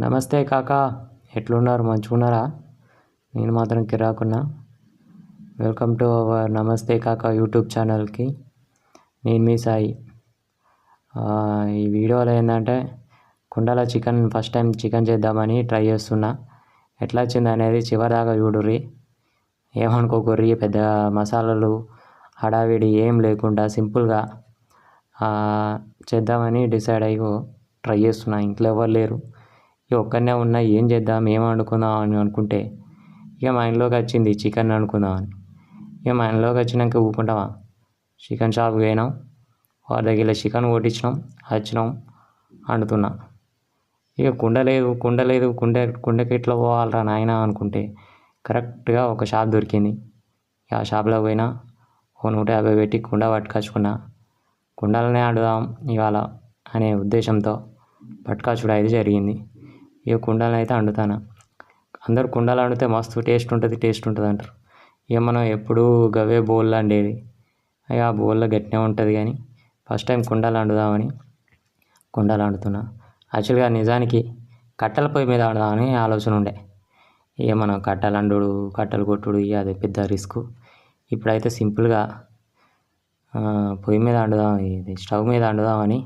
నమస్తే కాకా, ఎట్లున్నారు? మంచిగున్నారా? నేను మాత్రం కిరాకున్నా. వెల్కమ్ టు అవర్ నమస్తే కాకా యూట్యూబ్ ఛానల్కి. నేను మీ సాయి. ఈ వీడియోలో ఏంటంటే కుండల చికెన్ ఫస్ట్ టైం చికెన్ చేద్దామని ట్రై చేస్తున్నా. ఎట్లా వచ్చింది అనేది చివరిదాకా చూడుర్రి. ఏమనుకోకుర్రి, పెద్ద మసాలాలు హడావిడి ఏం లేకుండా సింపుల్గా చేద్దామని డిసైడ్ అయ్యి ట్రై చేస్తున్నా. ఇంట్లో ఎవరు లేరు, ఒక్కనే ఉన్నా. ఏం చేద్దాం, ఏం వండుకుందాం అని అనుకుంటే ఇక మా ఇంట్లోకి వచ్చింది చికెన్ వండుకుందామని. ఇక మా ఇంట్లోకి వచ్చినాక ఊరుకుంటామా, చికెన్ షాప్కి పోయినాం, వారి దగ్గర చికెన్ కొట్టించినాం, వచ్చినాం, వండుతున్నా. ఇక కుండకి ఎట్లా పోవాలరా నాయన అనుకుంటే కరెక్ట్గా ఒక షాప్ దొరికింది. ఆ షాప్లో పోయినా, 150 పెట్టి కుండ పట్టుకొచ్చుకున్నా. కుండలనే వండుదాం ఇవాళ అనే ఉద్దేశంతో పట్టుకొచ్చుడు అయితే జరిగింది. ఇక కుండలు అయితే వండుతాను. అందరు కుండలు వండితే మస్తు టేస్ట్ ఉంటుంది అంటారు. ఇక మనం ఎప్పుడూ గవే బౌల్లో వండేది, ఇక ఆ బౌల్లో గట్టినే ఉంటుంది. కానీ ఫస్ట్ టైం కుండలు వండుదామని కుండలు వండుతున్నా. యాక్చువల్గా నిజానికి కట్టెల పొయ్యి మీద వండుదామని ఆలోచన ఉండే. ఇక మనం కట్టెలు కొట్టుడు ఇక అది పెద్ద రిస్క్. ఇప్పుడైతే సింపుల్గా పొయ్యి మీద వండుదాం, ఇది స్టవ్ మీద వండుదామని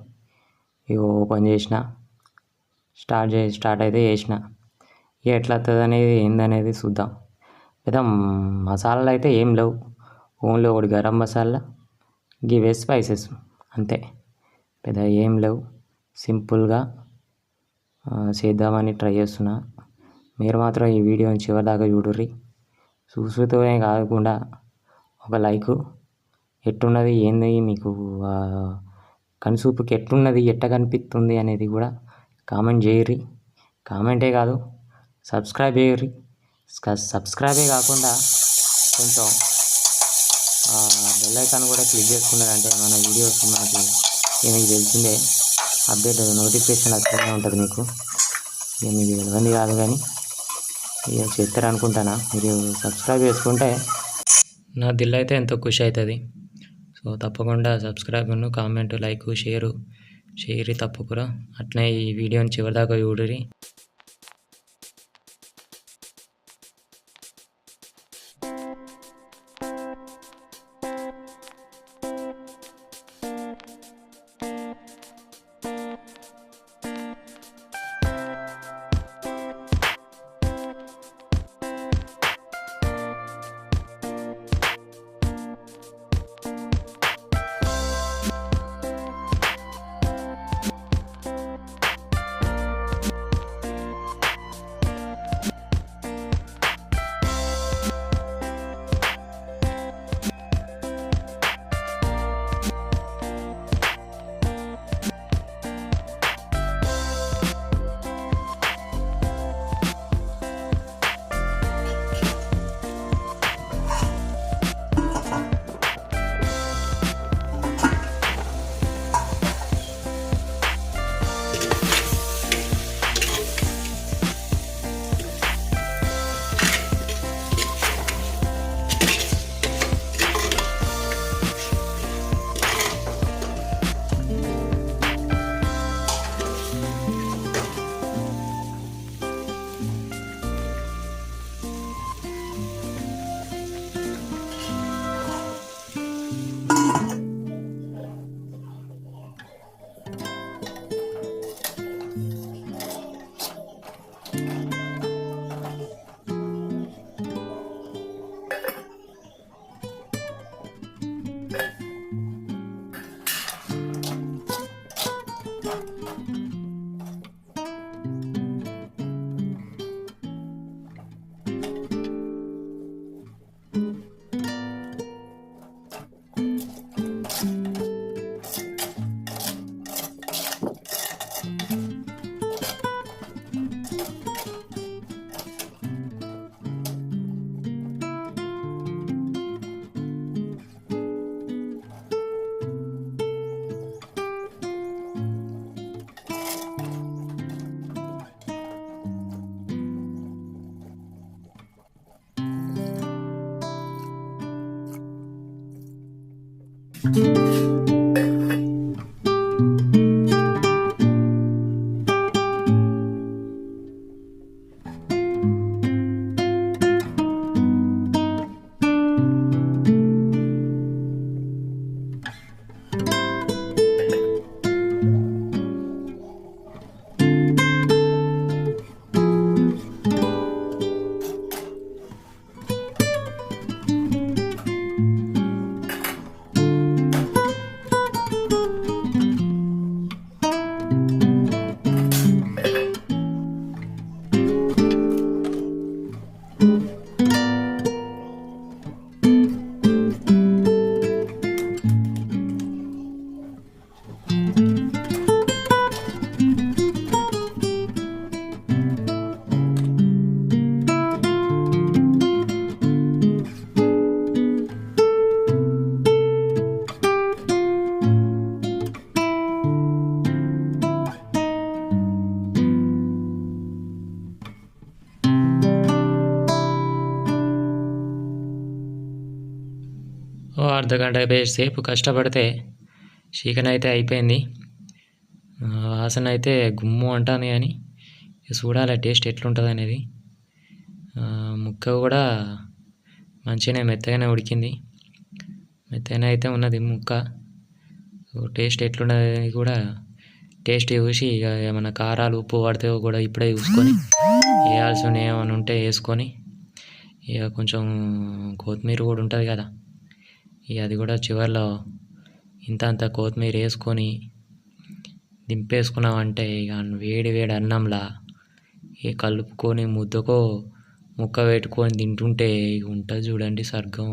ఇక ఓపెన్ చేసిన, స్టార్ట్ అయితే చేసిన. ఇక ఎట్లా వస్తుంది అనేది ఏందనేది చూద్దాం. పెద్ద మసాలాలు అయితే ఏం లేవు, ఓన్లీ ఒకటి గరం మసాలా, గివే స్పైసెస్, అంతే. పెద్ద ఏం లేవు, సింపుల్గా చేద్దామని ట్రై చేస్తున్నా. మీరు మాత్రం ఈ వీడియోని చివరిదాకా చూడుర్రి. చూసుతూనే కాకుండా ఒక లైకు, ఎట్టున్నది ఏంది మీకు కనుసూపుకి ఎట్లున్నది, ఎట్ట కనిపిస్తుంది అనేది కూడా కామెంట్ చేయర్రి. కామెంటే కాదు, సబ్స్క్రైబ్ చేయర్రి. సబ్స్క్రైబే కాకుండా కొంచెం బెల్ ఐకాన్ కూడా క్లిక్ చేసుకున్నారంటే మన వీడియోస్ మనకి మీకు తెలిసిందే అప్డేట్ నోటిఫికేషన్ వస్తూనే ఉంటుంది మీకు. ఇక మీకు తెలియంది కాదు కానీ ఇక చేస్తారనుకుంటానా. మీరు సబ్స్క్రైబ్ చేసుకుంటే నా దిల్ అయితే ఎంతో ఖుషి అవుతుంది. సో తప్పకుండా సబ్స్క్రైబ్ను, కామెంట్, లైక్, షేర్ తప్పకుండా. అట్నే ఈ వీడియోని చివరిదాకా చూడరి. అర్ధగంట సేపు కష్టపడితే చికెన్ అయితే అయిపోయింది. వాసన అయితే గుమ్ము అంటుంది, కానీ చూడాలి టేస్ట్ ఎట్లుంటుంది అనేది. ముక్క కూడా మంచిగానే మెత్తగానే ఉడికింది, మెత్తగానే అయితే ఉన్నది ముక్క. టేస్ట్ ఎట్లున్నది కూడా టేస్ట్ చూసి ఇక ఏమైనా కారాలు ఉప్పు పడితే కూడా ఇప్పుడే చూసుకొని వేయాల్సినవి ఏమైనా ఉంటే వేసుకొని, ఇక కొంచెం కొత్తిమీర కూడా ఉంటుంది కదా, ఇక అది కూడా చివరిలో ఇంత కొత్తిమీర వేసుకొని దింపేసుకున్నామంటే ఇక వేడి వేడి అన్నంలా ఇక కలుపుకొని ముద్దకో ముక్క పెట్టుకొని తింటుంటే ఇక ఉంటుంది చూడండి స్వర్గం.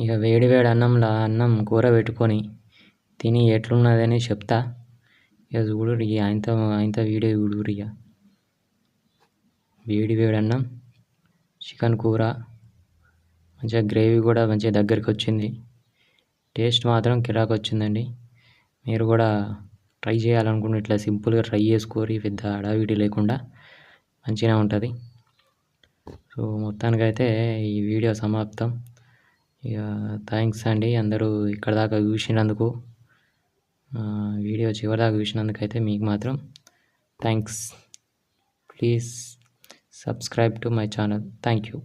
ఇక వేడి వేడి అన్నంలా అన్నం కూర పెట్టుకొని తిని ఎట్లున్నదని చెప్తా. ఇక చూడుర్రి, ఆయనతో వీడియో చూడుర్రి. ఇక వేడి వేడి అన్నం, చికెన్ కూర, మంచిగా గ్రేవీ కూడా మంచిగా దగ్గరికి వచ్చింది. టేస్ట్ మాత్రం కిరాక్ వచ్చిందండి. మీరు కూడా ట్రై చేయాలనుకుంటే ఇట్లా సింపుల్గా ట్రై చేసుకోరి, పెద్ద హడావిడి లేకుండా మంచిగా ఉంటుంది. సో మొత్తానికైతే ఈ వీడియో సమాప్తం. ఇక థ్యాంక్స్ అండి అందరూ ఇక్కడ దాకా చూసినందుకు. వీడియో చివరి దాకా చూసినందుకైతే మీకు మాత్రం thanks. Please subscribe to my channel. Thank you.